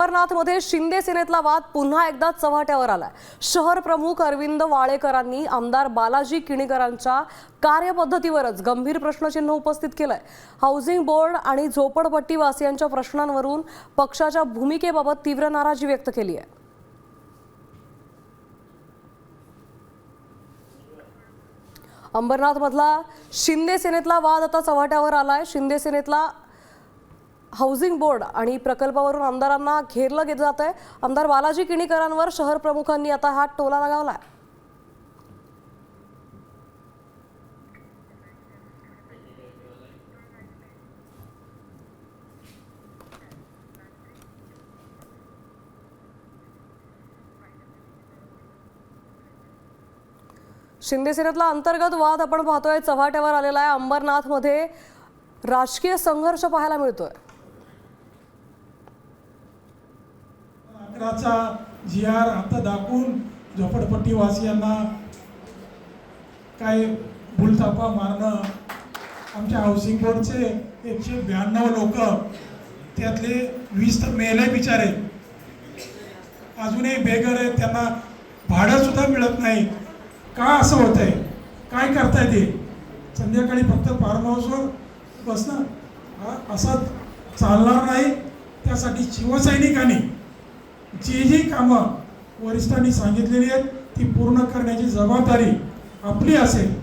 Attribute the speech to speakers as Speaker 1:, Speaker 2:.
Speaker 1: अंबरनाथमध्ये शिंदे सेनेतला वाद पुन्हा एकदा चव्हाट्यावर आलाय। शहर प्रमुख अरविंद वाळेकरांनी आमदार बालाजी किणीकरांच्या कार्यपद्धतीवरच गंभीर प्रश्नचिन्ह उपस्थित केलंय। हाऊसिंग बोर्ड आणि झोपडपट्टी वासियांच्या प्रश्नांवरून पक्षाच्या भूमिकेबाबत तीव्र नाराजी व्यक्त केली आहे। अंबरनाथमधला शिंदे सेनेतला वाद आता चव्हाट्यावर आलाय। शिंदे सेनेतला हाऊसिंग बोर्ड आणि प्रकल्पावरून आमदारांना घेरलं जात आहे। आमदार बालाजी किणीकरांवर शहर प्रमुखांनी आता हात टोला लगावलाय। शिंदे सेनेतला अंतर्गत वाद आपण पाहतोय चव्हाट्यावर आलेला आहे। अंबरनाथमध्ये राजकीय संघर्ष पाहायला मिळतोय।
Speaker 2: आकराचा जीआर आता दाखवून झोपडपट्टी वासियांना काय भूलथापा मारणं, आमच्या हाऊसिंग बोर्डचे 192 लोक त्यातले 20 तर मेले बिचारे, अजूनही बेघर आहेत, त्यांना भाडं सुद्धा मिळत नाही। का असं होतंय? काय करताय ते? संध्याकाळी फक्त फार्म हाऊसवर बसणं असं चालणार नाही। त्यासाठी शिवसैनिकांनी जी कामं वरिष्ठांनी सांगितलेली आहेत ती पूर्ण करण्याची जबाबदारी आपली असेल।